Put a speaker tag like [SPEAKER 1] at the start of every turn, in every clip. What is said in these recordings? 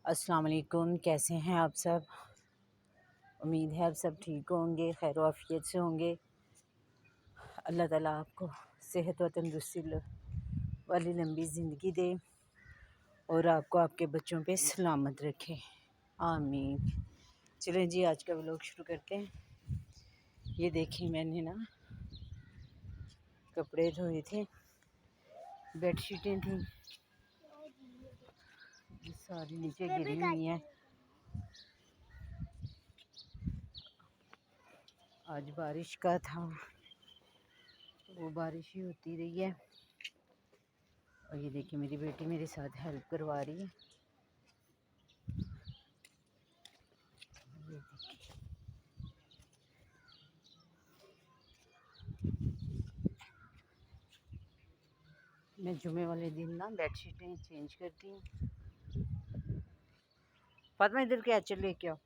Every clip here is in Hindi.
[SPEAKER 1] अस्सलाम वालेकुम। कैसे हैं आप सब? उम्मीद है आप सब ठीक होंगे, खैर आफियत से होंगे। अल्लाह ताला आपको सेहत व तंदुरुस्ती वाली लंबी ज़िंदगी दे और आपको आपके बच्चों पे सलामत रखे, आमीन। चलें जी, आज का व्लॉग शुरू करते हैं। ये देखिए, मैंने ना कपड़े धोए थे, बेडशीटें थी, सारी नीचे गिरी हुई हैं। आज बारिश का था, वो बारिश ही होती रही है। और ये देखिए, मेरी बेटी मेरे साथ हेल्प करवा रही है। ये देखिए, मैं जुमे वाले दिन ना बेडशीटें चेंज करती हूँ। फातिमा इधर के आचर लेके आओ।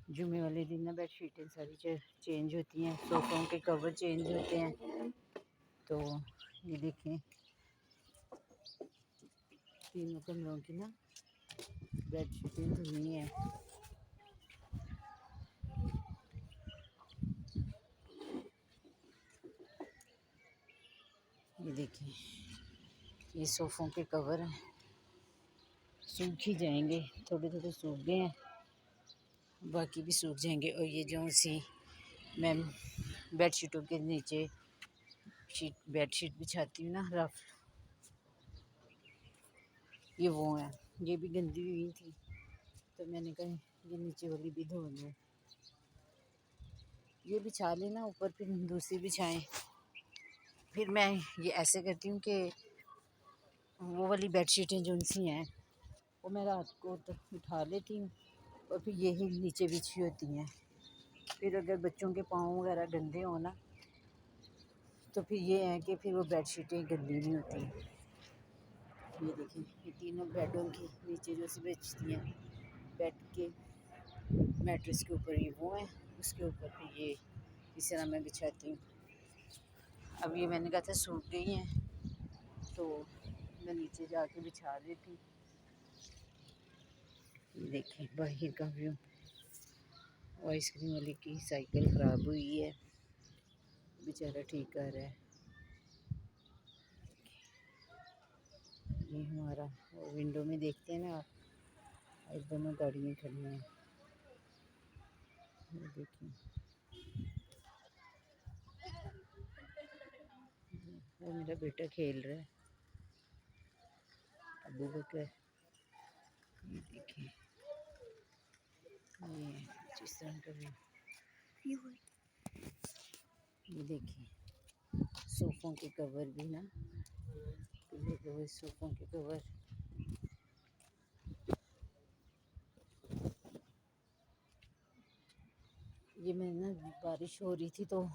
[SPEAKER 1] जुमे वाले दिन ना बेडशीटें सारी चेंज होती हैं, सोफ़ों के कवर चेंज होते हैं। तो ये देखें, तीनों कमरों की ना बेडशीटें धुली हैं। ये देखिए, ये सोफ़ों के कवर हैं, सूख ही जाएंगे, थोड़े थोड़े सूख गए हैं, बाकी भी सूख जाएंगे। और ये जो सी मैं बेडशीटों के नीचे बेडशीट बिछाती हूँ ना, रफ, ये वो है, ये भी गंदी हुई थी तो मैंने कहा ये नीचे वाली भी धो लूँ। ये बिछा लेना ऊपर, फिर दूसरी बिछाएं। फिर मैं ये ऐसे करती हूँ कि वो वाली बेडशीटें जो उनसी हैं वो मैं रात को उठा लेती हूँ और फिर यही नीचे बिछी होती हैं। फिर अगर बच्चों के पाँव वगैरह गंदे हो ना, तो फिर ये है कि फिर वो बेडशीटें गंदी नहीं होती। ये देखिए, ये तीनों बेडों की नीचे जो से बिछती हैं, बेड के मैट्रेस के ऊपर ये वो है, उसके ऊपर फिर ये इस तरह मैं बिछाती हूँ। अब ये मैंने कहा था सूख गई हैं तो मैं नीचे जाके बिछा देती। ये देखिए, बाहर का व्यू। आइसक्रीम वाली की साइकिल ख़राब हुई है, बेचारा ठीक कर रहा है। ये हमारा विंडो में देखते हैं ना आप, आज दोनों गाड़ियाँ खड़ी हैं। ये देखिए, वो मेरा बेटा खेल रहा है, अबू बकर। ये देखिए, ये जिस तरह का व्यू। ये देखिए, सोफ़ों के कवर भी ना, कवर, सोफ़ों के कवर। ये मैं ना, बारिश हो रही थी तो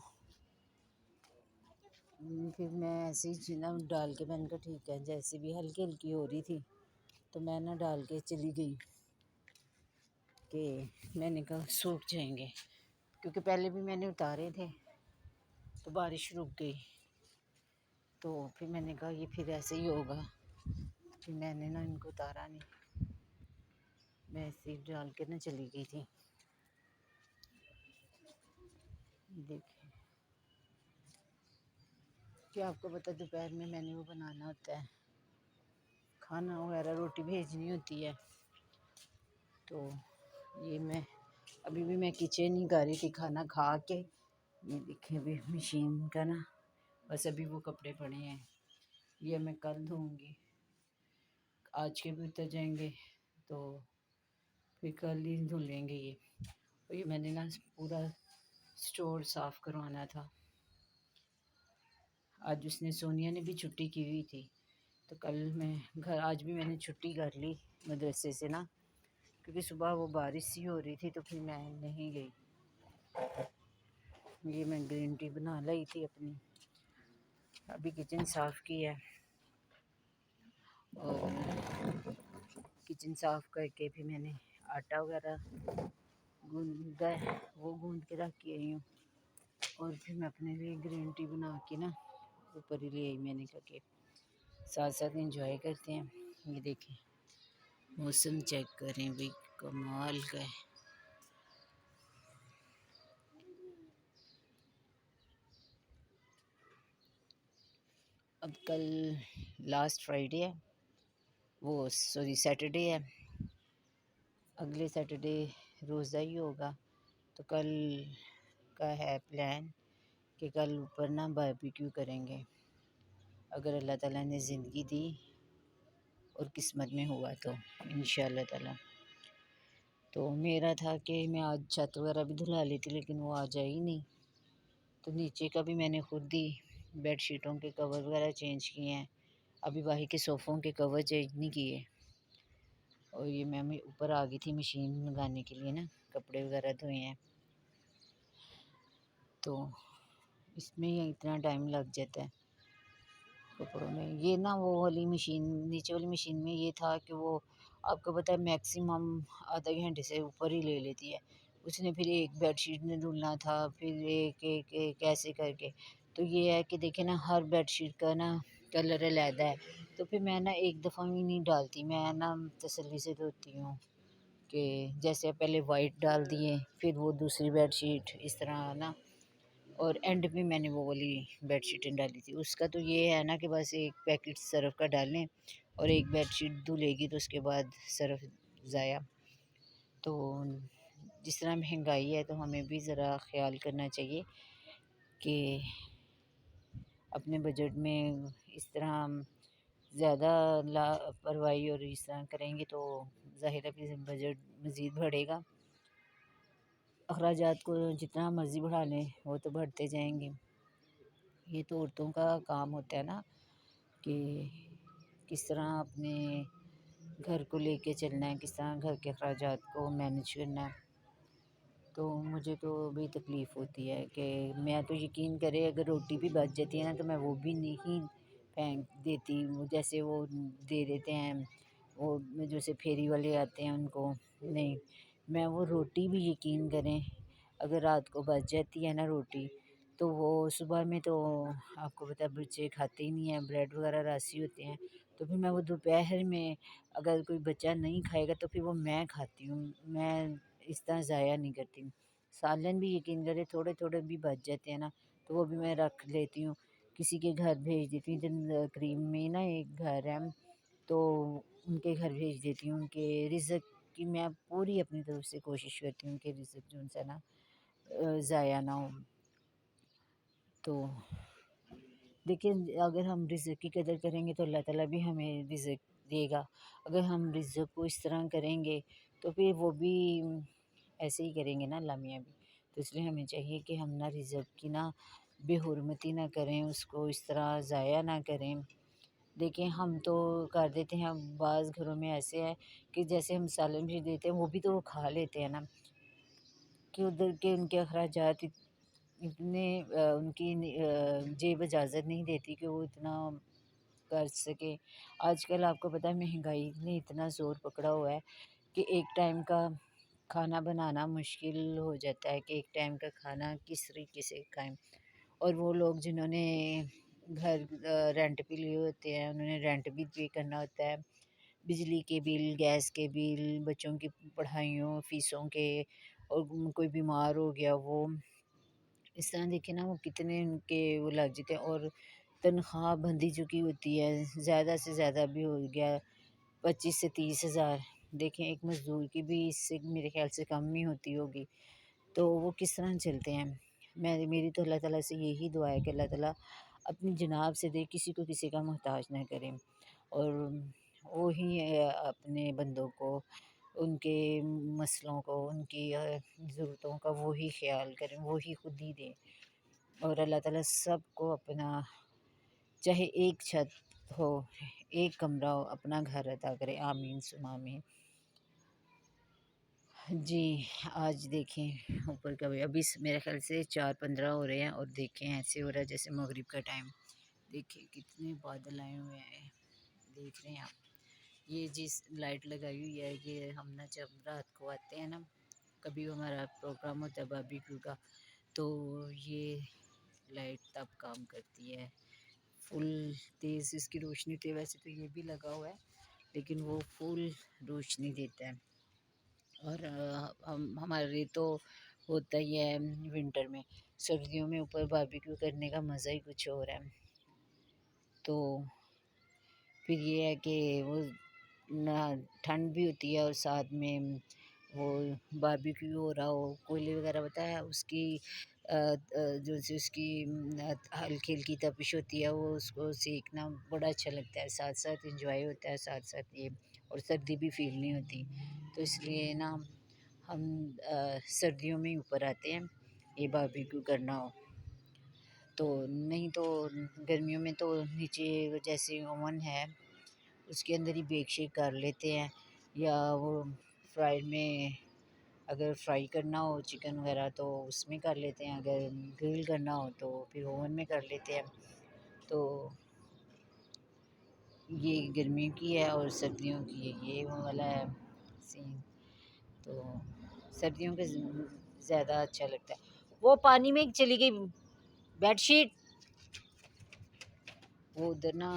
[SPEAKER 1] फिर मैं ऐसे ही ना डाल के, मैंने कहा ठीक है, जैसे भी हल्की हल्की हो रही थी तो मैं ना डाल के चली गई कि मैंने कहा सूख जाएंगे, क्योंकि पहले भी मैंने उतारे थे तो बारिश रुक गई। तो फिर मैंने कहा ये फिर ऐसे ही होगा, फिर मैंने ना इनको उतारा नहीं, मैं ऐसे ही डाल के ना चली गई थी। देखिए, क्या आपको पता, दोपहर में मैंने वो बनाना होता है, खाना वगैरह, रोटी भेजनी होती है। तो ये मैं अभी भी मैं किचन ही कर रही थी खाना खा के। ये देखिए, अभी मशीन का ना बस अभी वो कपड़े पड़े हैं, ये मैं कल धोऊंगी, आज के भी उतर जाएंगे तो फिर कल ही धुलेंगे ये। और ये मैंने ना पूरा स्टोर साफ़ करवाना था। आज उसने, सोनिया ने भी छुट्टी की हुई थी तो कल मैं घर, आज भी मैंने छुट्टी कर ली मदरसे से ना, क्योंकि सुबह वो बारिश सी हो रही थी तो फिर मैं नहीं गई। ये मैं ग्रीन टी बना लाई थी अपनी, अभी किचन साफ़ की है और किचन साफ़ करके फिर मैंने आटा वगैरह गूंदा है वो गूंद के रख के आई हूँ। और फिर मैं अपने लिए ग्रीन टी बना के ना ऊपर ही ले आई। मैंने कहा कि साथ साथ इंजॉय करते हैं। ये देखें मौसम चेक करें भाई, कमाल का है। अब कल लास्ट फ्राइडे है, वो सॉरी सैटरडे है। अगले सैटरडे रोज़ा ही होगा। तो कल का है प्लान कि कल ऊपर ना बारबेक्यू करेंगे, अगर अल्लाह ताला ने ज़िंदगी दी और किस्मत में हुआ तो इंशाअल्लाह ताला। तो मेरा था कि मैं आज छत वगैरह भी धुला लेती, लेकिन वो आज आई नहीं। तो नीचे का भी मैंने खुद ही बेड शीटों के कवर वगैरह चेंज किए हैं। अभी बाहर के सोफ़ों के कवर चेंज नहीं किए। और ये मैं ऊपर आ गई थी मशीन लगाने के लिए ना, कपड़े वगैरह धोए हैं। तो इसमें ही इतना टाइम लग जाता है कपड़ों में। ये ना वो वाली मशीन, नीचे वाली मशीन में ये था कि वो आपको पता है मैक्सिमम आधा घंटे से ऊपर ही ले लेती है। उसने फिर एक बेडशीट में धुलना था, फिर एक एक एक ऐसे करके। तो ये है कि देखे ना, हर बेडशीट का ना कलर अलहदा है। तो फिर मैं ना एक दफ़ा भी नहीं डालती, मैं ना तसल्ली से धोती हूँ कि जैसे पहले वाइट डाल दिए, फिर वो दूसरी बेडशीट इस तरह ना। और एंड में मैंने वो वाली बेडशीटें डाली थी। उसका तो ये है ना कि बस एक पैकेट सर्फ़ का डालें और एक बेडशीट धुलेगी तो उसके बाद सर्फ़ ज़ाया। तो जिस तरह महंगाई है तो हमें भी ज़रा ख़्याल करना चाहिए कि अपने बजट में इस तरह हम ज़्यादा लापरवाही और इस तरह करेंगे तो ज़ाहिर है कि बजट मज़ीद बढ़ेगा। अखराजात को जितना मर्ज़ी बढ़ा लें वो तो बढ़ते जाएंगे। ये तो औरतों का काम होता है ना कि किस तरह अपने घर को लेके चलना है, किस तरह घर के अखराजात को मैनेज करना है। तो मुझे तो भी तकलीफ़ होती है कि मैं तो यकीन करें, अगर रोटी भी बच जाती है ना तो मैं वो भी नहीं फेंक देती। वो जैसे वो दे देते हैं, वो जैसे फेरी वाले आते हैं उनको, नहीं, मैं वो रोटी भी यकीन करें, अगर रात को बच जाती है ना रोटी, तो वो सुबह में तो आपको पता है बच्चे खाते ही नहीं हैं, ब्रेड वगैरह रासी होते हैं। तो फिर मैं वो दोपहर में अगर कोई बच्चा नहीं खाएगा तो फिर वो मैं खाती हूँ। मैं इस तरह ज़ाया नहीं करती हूँ। सालन भी यकीन करें थोड़े थोड़े भी बच जाते हैं ना तो वो भी मैं रख लेती हूँ, किसी के घर भेज देती हूँ। जन करीब में ना एक घर है, तो उनके घर भेज देती हूँ। उनके रिज़्क की मैं पूरी अपनी तरफ से कोशिश करती हूँ कि रिज़्क जो उनसे ना ज़ाया ना हो। तो देखिए, अगर हम रिज़्क की कदर करेंगे तो अल्लाह ताला भी हमें रिज़्क देगा। अगर हम रिज़्क को इस तरह करेंगे तो फिर वो भी ऐसे ही करेंगे ना अल्लाह मियाँ भी। तो इसलिए हमें चाहिए कि हम ना रिज़्क की ना बेहुरमती ना करें, उसको इस तरह ज़ाया ना करें। देखिए, हम तो कर देते हैं, बाज़ घरों में ऐसे है कि जैसे हम सालन भी देते हैं वो भी तो वो खा लेते हैं ना, कि उधर के उनके अखराजात इतने उनकी जेब इजाज़त नहीं देती कि वो इतना कर सके। आजकल आपको पता है महंगाई ने इतना ज़ोर पकड़ा हुआ है कि एक टाइम का खाना बनाना मुश्किल हो जाता है कि एक टाइम का खाना किस तरीके से खाएँ। और वो लोग जिन्होंने घर रेंट पे लिए होते हैं, उन्होंने रेंट भी पे करना होता है, बिजली के बिल, गैस के बिल, बच्चों की पढ़ाइयों, फ़ीसों के, और कोई बीमार हो गया वो, इस तरह देखिए ना वो कितने उनके वो लग जाते हैं। और तनख्वाह बंदी चुकी होती है, ज़्यादा से ज़्यादा भी हो गया 25 से 30 हज़ार। देखें, एक मज़दूर की भी इससे मेरे ख़्याल से कम ही होती होगी, तो वो किस तरह चलते हैं। मेरी तो अल्लाह ताला से यही दुआ है कि अल्लाह ताला अपनी जनाब से दे, किसी को किसी का मोहताज ना करें। और वो ही अपने बंदों को, उनके मसलों को, उनकी ज़रूरतों का वो ही ख़्याल करें, वो ही खुद ही दें। और अल्लाह ताला सबको अपना, चाहे एक छत हो, एक कमरा हो, अपना घर अता करे। आमीन सुमा आमीन। जी, आज देखें ऊपर का भी अभी मेरे ख़्याल से 4:15 हो रहे हैं और देखें ऐसे हो रहा है जैसे मगरिब का टाइम। देखिए कितने बादल आए हुए हैं, देख रहे हैं आप। ये जिस लाइट लगाई हुई है, ये हम ना जब रात को आते हैं ना कभी हमारा प्रोग्राम होता है बारबेक्यू का, तो ये लाइट तब काम करती है। फुल तेज़ इसकी रोशनी होती है। वैसे तो ये भी लगा हुआ है, लेकिन वो फुल रोशनी देता है। और हमारे तो होता ही है विंटर में। सर्दियों में ऊपर बारबेक्यू करने का मज़ा ही कुछ और है। तो फिर ये है कि वो ना ठंड भी होती है और साथ में वो बारबेक्यू हो रहा हो, कोयले वगैरह होता है उसकी जो सी उसकी हल्की हल्की तपिश होती है, वो उसको सेकना बड़ा अच्छा लगता है। साथ साथ इंजॉय होता है, साथ साथ ये, और सर्दी भी फील नहीं होती। तो इसलिए ना हम सर्दियों में ही ऊपर आते हैं ये बारबेक्यू करना हो तो। नहीं तो गर्मियों में तो नीचे जैसे ओवन है उसके अंदर ही बेक शेक कर लेते हैं, या वो फ्राई में अगर फ्राई करना हो चिकन वगैरह तो उसमें कर लेते हैं, अगर ग्रिल करना हो तो फिर ओवन में कर लेते हैं। तो ये गर्मियों की है और सर्दियों की है, ये वो वाला है सीन। तो सर्दियों के ज़्यादा अच्छा लगता है। वो पानी में चली गई बेडशीट, वो उधर ना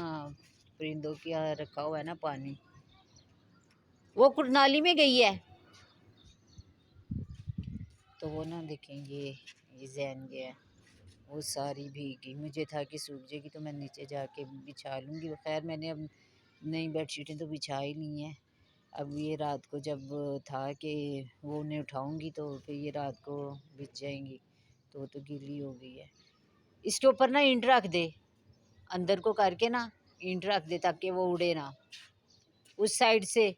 [SPEAKER 1] परिंदों की यहाँ रखा हुआ है ना पानी, वो कुरनाली में गई है। तो वो ना देखें ये जैन गया, वो सारी भीग गई। मुझे था कि सूख जाएगी तो मैं नीचे जाके बिछा लूँगी। खैर मैंने अब नई बेडशीटें तो बिछा ही नहीं है। अब ये रात को जब था कि वो उन्हें उठाऊँगी तो फिर ये रात को बिछ जाएंगी, तो वो तो गीली हो गई है। इसके ऊपर ना ईंट रख दे, अंदर को करके ना ईंट रख दे ताकि वो उड़े ना। उस साइड से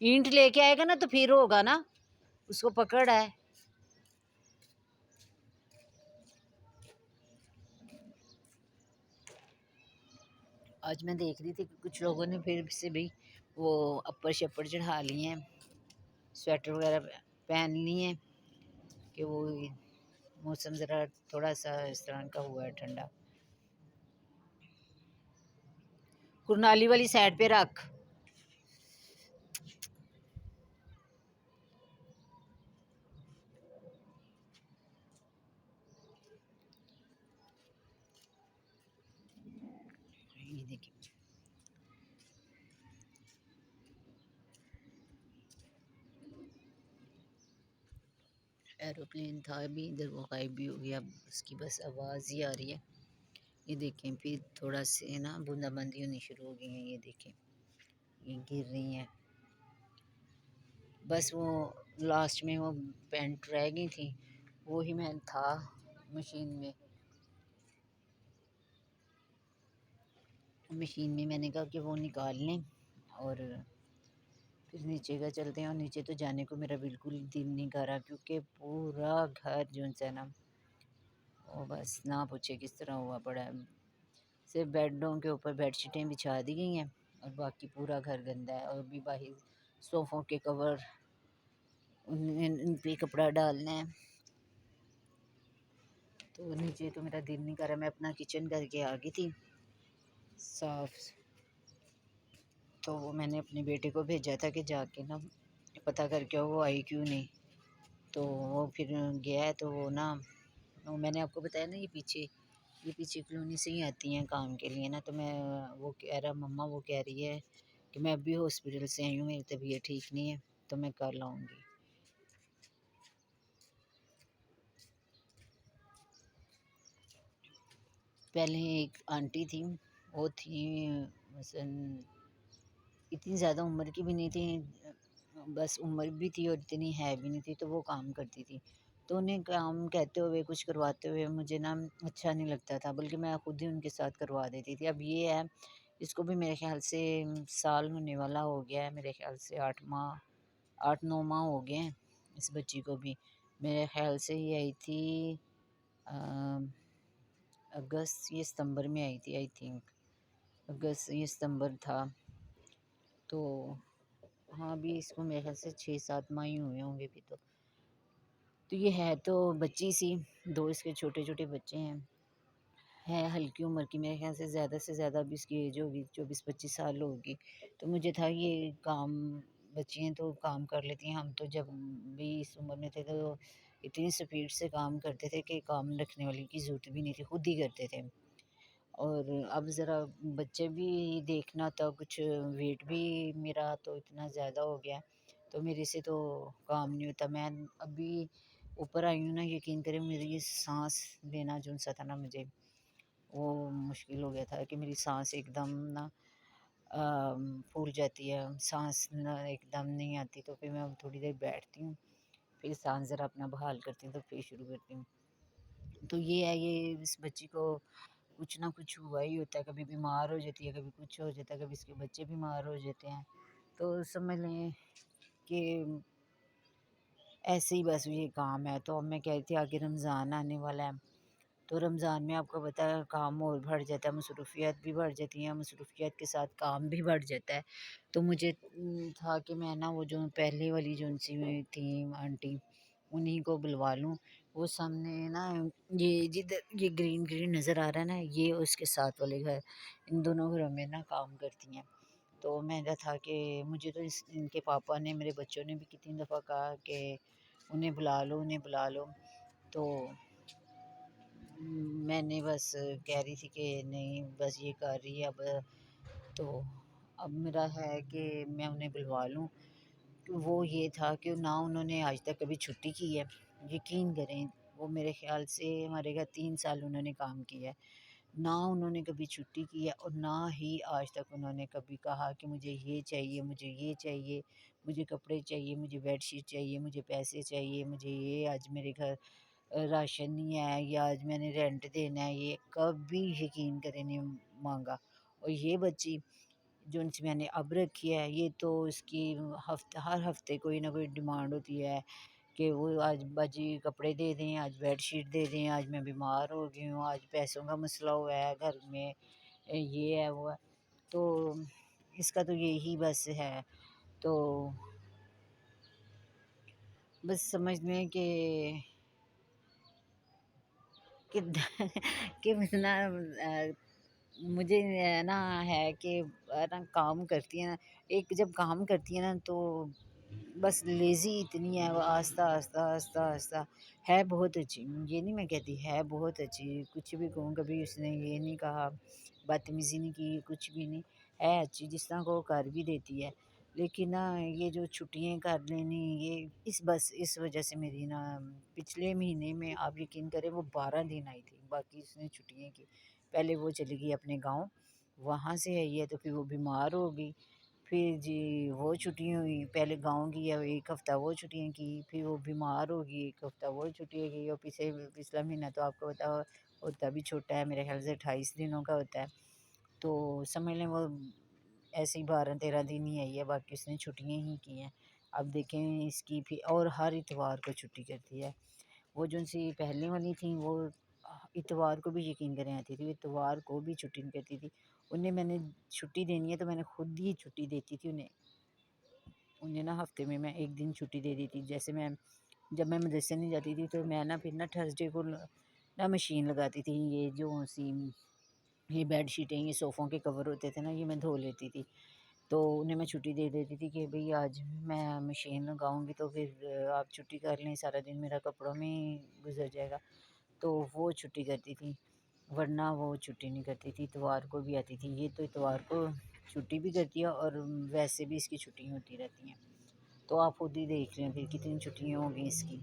[SPEAKER 1] ईंट लेके आएगा ना तो फिर होगा ना, उसको पकड़ है। आज मैं देख रही थी कि कुछ लोगों ने फिर से भी वो अपर शपर चढ़ा लिए हैं, स्वेटर वगैरह पहन लिए हैं कि वो मौसम ज़रा थोड़ा सा इस तरह का हुआ है ठंडा। कुरनाली वाली साइड पे रख। ये देखिए एरोप्लेन था भी इधर, वो गायब भी हो गया, अब उसकी बस आवाज़ ही आ रही है। ये देखें फिर थोड़ा से ना बूंदाबांदी होनी शुरू हो गई है, ये देखें ये गिर रही हैं। बस वो लास्ट में वो पेंट रह गई थी, वो ही मैं था मशीन में। मैंने कहा कि वो निकाल लें और फिर नीचे का चलते हैं। और नीचे तो जाने को मेरा बिल्कुल दिल नहीं कर रहा, क्योंकि पूरा घर जो है ना वो बस ना पूछे किस तरह हुआ पड़ा है। सिर्फ बेडों के ऊपर बेडशीटें बिछा दी गई हैं और बाकी पूरा घर गंदा है। और भी बाहर सोफ़ों के कवर इन पे कपड़ा डालना है। तो नीचे तो मेरा दिल नहीं कर रहा। मैं अपना किचन करके आ गई थी साफ, तो वो मैंने अपने बेटे को भेजा था कि जाके ना पता करके वो आई क्यों नहीं। तो वो फिर गया है, तो वो ना वो मैंने आपको बताया ना ये पीछे कॉलोनी से ही आती हैं काम के लिए ना। तो मैं वो कह रहा मम्मा, वो कह रही है कि मैं अभी हॉस्पिटल से आई हूँ, मेरी तबीयत ठीक नहीं है, तो मैं कल आऊँगी। पहले एक आंटी थी, वो थी मसन इतनी ज़्यादा उम्र की भी नहीं थी, बस उम्र भी थी और इतनी है भी नहीं थी, तो वो काम करती थी। तो उन्हें काम कहते हुए कुछ करवाते हुए मुझे ना अच्छा नहीं लगता था, बल्कि मैं खुद ही उनके साथ करवा देती थी। अब ये है, इसको भी मेरे ख़्याल से साल होने वाला हो गया है, मेरे ख़्याल से 8-9 माह हो गए हैं इस बच्ची को भी। मेरे ख़्याल से ये आई थी अगस्त या सितंबर में आई थी, आई थिंक अगस्त या सितंबर था। तो हाँ, अभी इसको मेरे ख़्याल से 6-7 माह ही हुए होंगे अभी तो। तो ये है तो बच्ची सी, 2 इसके छोटे-छोटे बच्चे हैं। है हल्की उम्र की, मेरे ख़्याल से ज़्यादा अभी इसकी एज होगी 24-25 साल होगी। तो मुझे था ये काम बच्चियाँ तो काम कर लेती हैं, हम तो जब भी इस उम्र में थे तो इतनी स्पीड से काम करते थे कि काम रखने वाली की ज़रूरत भी नहीं थी, खुद ही करते थे। और अब ज़रा बच्चे भी देखना था, कुछ वेट भी मेरा तो इतना ज़्यादा हो गया, तो मेरे से तो काम नहीं होता। मैं अभी ऊपर आई हूँ ना, यकीन करें मेरी ये साँस लेना जो-सा था ना मुझे, वो मुश्किल हो गया था कि मेरी साँस एकदम ना फूल जाती है, साँस ना एकदम नहीं आती, तो फिर मैं अब थोड़ी देर बैठती हूँ, फिर साँस ज़रा अपना बहाल करती हूँ, तो फिर शुरू करती हूँ। तो ये है, ये इस बच्ची को कुछ ना कुछ हुआ ही होता है, कभी बीमार हो जाती है, कभी कुछ हो जाता है, कभी इसके बच्चे बीमार हो जाते हैं। तो समझ लें कि ऐसे ही बस ये काम है। तो अब मैं कह रही थी आगे रमज़ान आने वाला है, तो रमज़ान में आपको पता है काम और बढ़ जाता है, मसरूफ़ियत भी बढ़ जाती हैं, मसरूफ़ियत के साथ काम भी बढ़ जाता है। तो मुझे था कि मैं ना वो जो पहले वाली जो उनसी में थी आंटी, उन्हीं को बुलवा लूँ। वो सामने ना, ये जिधर ये ग्रीन ग्रीन नज़र आ रहा है ना, ये उसके साथ वाले घर, इन दोनों घरों में ना काम करती हैं। तो मेरा था कि मुझे तो इनके पापा ने, मेरे बच्चों ने भी कितनी दफ़ा कहा कि उन्हें बुला लो, उन्हें बुला लो। तो मैंने बस कह रही थी कि नहीं, बस ये कर रही है अब, तो अब मेरा है कि मैं उन्हें बुलवा लूँ। वो ये था कि ना उन्होंने आज तक कभी छुट्टी की है, यकीन करें। वो मेरे ख़्याल से हमारे घर 3 साल उन्होंने काम किया है, ना उन्होंने कभी छुट्टी की है और ना ही आज तक उन्होंने कभी कहा कि मुझे ये चाहिए, मुझे ये चाहिए, मुझे कपड़े चाहिए, मुझे बेडशीट चाहिए, मुझे पैसे चाहिए, मुझे ये आज मेरे घर राशन नहीं है या आज मैंने रेंट देना है, ये कभी यकीन करें नहीं मांगा। और ये बच्ची जो उनसे मैंने अब रखी है, ये तो इसकी हर हफ्ते कोई ना कोई डिमांड होती है कि वो आज बाजी कपड़े दे दें, आज बेडशीट दे दें, आज मैं बीमार हो गई हूँ, आज पैसों का मसला हुआ है घर में, ये है वो है। तो इसका तो यही बस है। तो बस समझ लें कि कि कि ना मुझे ना है कि ना काम करती है ना, एक जब काम करती है ना तो बस लेज़ी इतनी है वो, आस्ता आस्ता आस्ता आस्ता है बहुत अच्छी, ये नहीं मैं कहती, है बहुत अच्छी, कुछ भी कहूँ, कभी उसने ये नहीं कहा, बदतमीज़ी नहीं की, कुछ भी नहीं, है अच्छी, जिस तरह को वो कर भी देती है। लेकिन ना ये जो छुट्टियाँ कर लेनी, ये बस इस वजह से मेरी ना पिछले महीने में आप यकीन करें वो 12 दिन आई थी, बाकी उसने छुट्टियाँ की। पहले वो चली गई अपने गाँव, वहाँ से आई है तो फिर वो बीमार हो गई, फिर जी वो छुट्टियाँ हुई, पहले गाँव गया 1 हफ़्ता वो छुट्टियाँ की, फिर वो बीमार हो गई 1 हफ़्ता वो छुट्टियाँ की, और पिछला महीना तो आपको पता होता भी छोटा है, मेरे ख़्याल से 28 दिनों का होता है। तो समझ लें वो ऐसे ही 12-13 दिन ही आई है, बाकी उसने छुट्टियाँ ही की हैं। अब देखें इसकी भी, और हर इतवार को छुट्टी करती है। वो जो-सी पहले वाली थी वो इतवार को भी यकीन करें आती थी, इतवार को भी छुट्टी नहीं करती थी। उन्हें मैंने छुट्टी देनी है तो मैंने खुद ही छुट्टी देती थी उन्हें। उन्हें ना हफ़्ते में मैं 1 दिन छुट्टी दे दी थी। जैसे मैं जब मैं मदरसे नहीं जाती थी तो मैं ना फिर ना थर्सडे को ना मशीन लगाती थी, ये जो-सी ये बेडशीटें, ये सोफ़ों के कवर होते थे ना, ये मैं धो लेती थी। तो उन्हें मैं छुट्टी दे देती थी कि भई आज मैं मशीन लगाऊँगी तो फिर आप छुट्टी कर लें, सारा दिन मेरा कपड़ों में ही गुज़र जाएगा। तो वो छुट्टी करती थी, वरना वो छुट्टी नहीं करती थी, इतवार को भी आती थी। ये तो इतवार को छुट्टी भी करती है और वैसे भी इसकी छुट्टियाँ होती रहती हैं। तो आप खुद ही देख लें फिर कितनी छुट्टियाँ हो गई इसकी।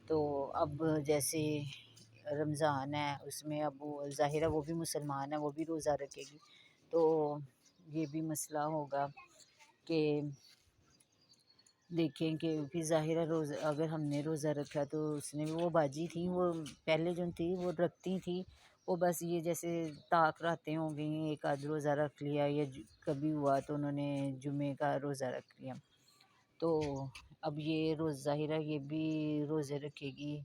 [SPEAKER 1] तो अब जैसे रमज़ान है, उसमें अब वो ज़ाहिर है वो भी मुसलमान है, वो भी रोज़ा रखेगी। तो ये भी मसला होगा कि देखें कि फिर ज़ाहिर है रोज़ा अगर हमने रोज़ा रखा तो उसने भी, वो बाजी थी वो पहले जो थी वो रखती थी, वो बस ये जैसे ताक रातें हो गई, एक आध रोज़ा रख लिया या कभी हुआ तो उन्होंने जुमे का रोज़ा रख लिया। तो अब ये रोज़ ज़ाहिर है ये भी रोज़े रखेगी,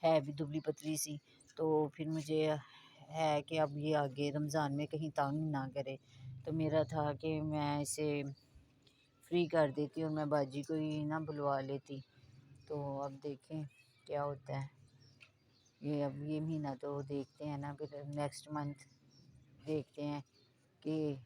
[SPEAKER 1] है भी दुबली पतली सी, तो फिर मुझे है कि अब ये आगे रमज़ान में कहीं तंग ना करे। तो मेरा था कि मैं इसे फ्री कर देती और मैं बाजी को ही ना बुलवा लेती। तो अब देखें क्या होता है। ये अब ये महीना तो देखते हैं ना, फिर नेक्स्ट मंथ देखते हैं कि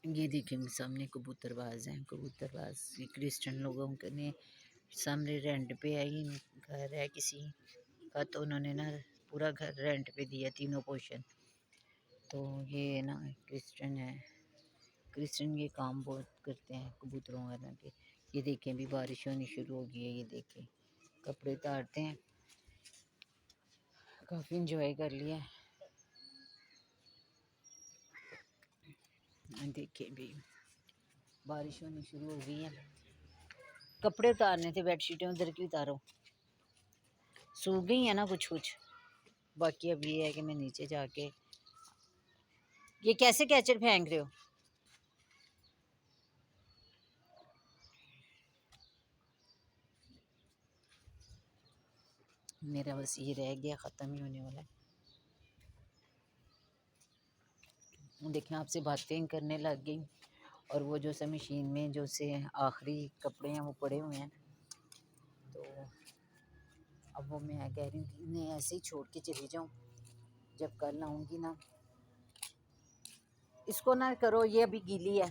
[SPEAKER 1] ये देखेंगे सामने कबूतरबाज हैं। कबूतरबाज ये क्रिश्चियन लोगों के ने सामने रेंट पे है। ये घर है किसी का, तो उन्होंने ना पूरा घर रेंट पे दिया, तीनों पोर्शन। तो ये ना क्रिश्चियन है। क्रिश्चियन ये काम बहुत करते हैं कबूतरों वालों के। ये देखें अभी बारिश होनी शुरू हो गई है। ये देखें कपड़े उतारते हैं। काफ़ी इंजॉय कर लिया। देखिए भी बारिश होनी शुरू हो गई है। कपड़े उतारने थे, बेडशीटें उधर की उतारो, सूख गई है ना कुछ कुछ। बाकी अब ये है कि मैं नीचे जाके, ये कैसे कैचर फेंक रहे हो? मेरा बस ये रह गया, ख़त्म ही होने वाला है। देखें आपसे बातें करने लग गई, और वो जो से मशीन में जो से आखिरी कपड़े हैं वो पड़े हुए हैं। तो अब वो मैं कह रही हूँ कि इन्हें ऐसे ही छोड़ के चली जाऊँ। जब कल आऊँगी ना, इसको ना करो, ये अभी गीली है,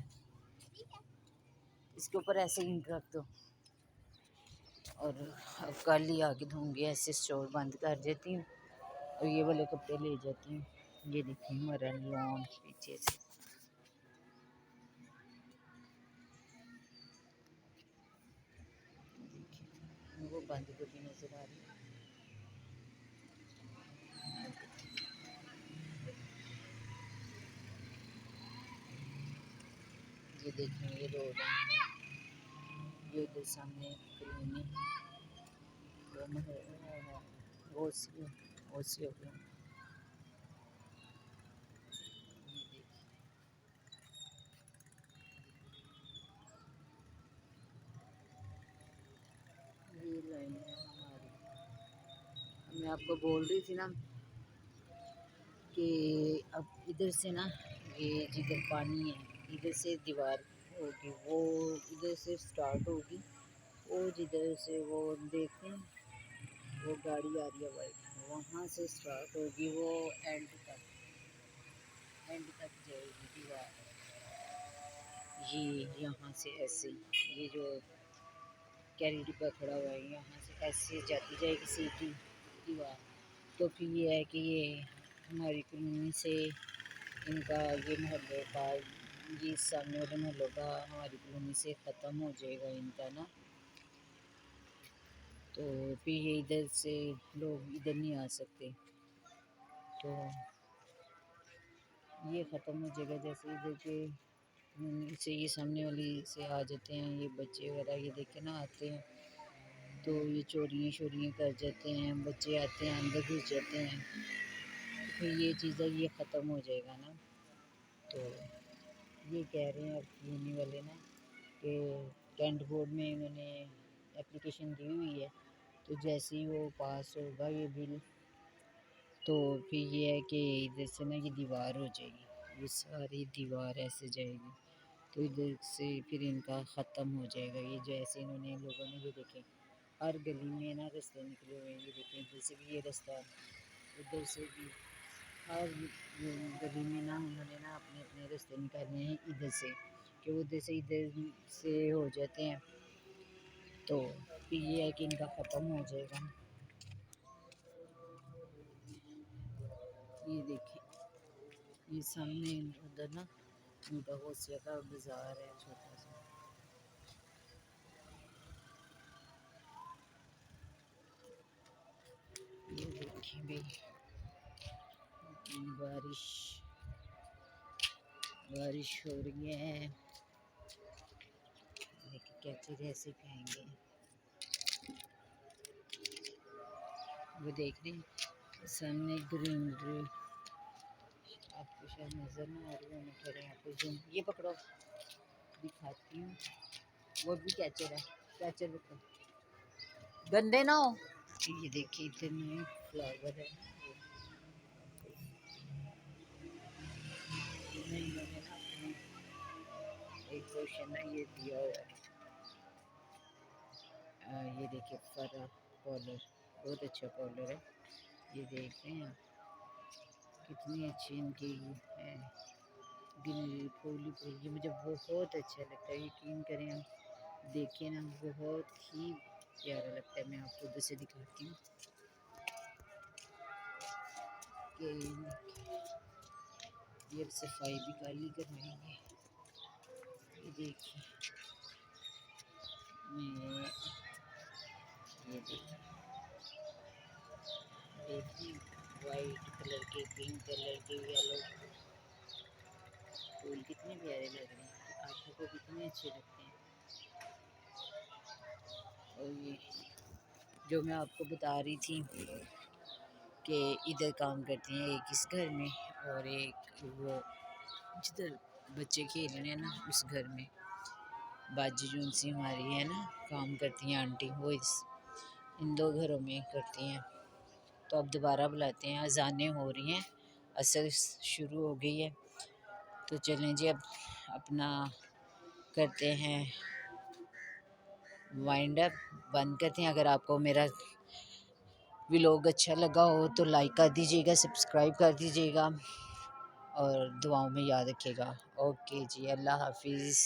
[SPEAKER 1] इसके ऊपर ऐसे ईंट रख दो। और अब कल ही आके धोंगी। ऐसे स्टोर बंद कर देती हूँ और ये वाले कपड़े ले जाती हूँ। ये देखिए हमारा लॉन पीछे से। देखिए वो बंद कभी नजर आ रही है। ये देखिए ये रोड है, ये उधर सामने कॉलोनी, वो सी हो गया। ये लाइन है हमारी। मैं आपको बोल रही थी ना कि अब इधर से ना, ये जिधर पानी है इधर से दीवार होगी, वो इधर से स्टार्ट होगी। वो जिधर से वो देखते हैं वो गाड़ी आ रही है वाइट, वहाँ से स्टार्ट होगी, वो एंड तक जाएगी दीवार। ये यहाँ से ऐसे, ये जो कैरी डिब्बा खड़ा हुआ है यहाँ से ऐसे जाती जाएगी सीधी दीवार। तो फिर ये है कि ये हमारी कॉलोनी से इनका ये मोहल्लों का, ये सामने वाले मोहल्लों का हमारी कॉलोनी से ख़त्म हो जाएगा इनका ना। तो फिर ये इधर से लोग इधर नहीं आ सकते। तो ये ख़त्म हो जाएगा। जैसे इधर के से ये सामने वाली से आ जाते हैं ये बच्चे वगैरह, ये देखे ना आते हैं, तो ये चोरियाँ शोरियाँ कर जाते हैं, बच्चे आते हैं अंदर घुस जाते हैं। तो फिर ये चीज़ें ये ख़त्म हो जाएगा ना। तो ये कह रहे हैं अब यूनी वाले ना कि कैंट बोर्ड में इन्होंने एप्लीकेशन दी हुई है, तो जैसे ही वो पास होगा ये बिल, तो फिर ये है कि इधर से ना ये दीवार हो जाएगी, ये सारी दीवार ऐसे जाएगी। तो इधर से फिर इनका ख़त्म हो जाएगा। ये जैसे इन्होंने लोगों ने, ये देखें हर गली में ना रास्ते निकले हुए हैं। ये देखें इधर से भी ये रास्ता, उधर से भी, हर गली में ना उन्होंने ना अपने अपने रास्ते निकालने हैं इधर से, कि उधर से इधर से हो जाते हैं। तो फिर ये है कि इनका ख़त्म हो जाएगा। ये देखिए ये सामने उधर ना उनका होसिया का बाज़ार है छोटा सा। ये देखिए भाई बारिश बारिश हो रही है। देखिए क्या चीज़ ऐसे कहेंगे, वो देख रहे हैं सामने ग्रीनरी, आपको शायद नज़र ना आ रही है, मैं कह रहे हैं आपको जूम, ये पकड़ो दिखाती हूँ। वो भी कैचर है, कैचर रखो गंदे ना हो। ये देखिए इतने फ्लावर है, इन्होंने ना अपनी एक पोर्शन ना ये दिया हुआ है। ये देखिए फरा कॉलर, बहुत अच्छा कॉलर है। ये देख रहे हैं आप कितनी अच्छी इनकी है। फूली फूल, ये मुझे बहुत अच्छा लगता है, यकीन करें आप देखिए ना, बहुत ही प्यारा लगता है। मैं आपको उधर से दिखाती हूँ कि ये सफाई भी काली करवाएंगे। ये देखिए, ये देखिए वाइट कलर के, पिंक कलर के, येलो फूल कितने प्यारे लग रहे हैं, आँखों को कितने अच्छे लगते हैं। और ये जो मैं आपको बता रही थी कि इधर काम करती हैं एक इस घर में, और एक वो जिधर बच्चे खेल रहे हैं ना उस घर में, बाजी जो सी हमारी है ना काम करती हैं आंटी, वो इन दो घरों में करती हैं। तो अब दोबारा बुलाते हैं, अजानें हो रही हैं, असर शुरू हो गई है। तो चलें जी, अब अपना करते हैं वाइंड अप, बंद करते हैं। अगर आपको मेरा व्लॉग अच्छा लगा हो तो लाइक कर दीजिएगा, सब्सक्राइब कर दीजिएगा और दुआओं में याद रखिएगा। ओके जी, अल्लाह हाफिज़।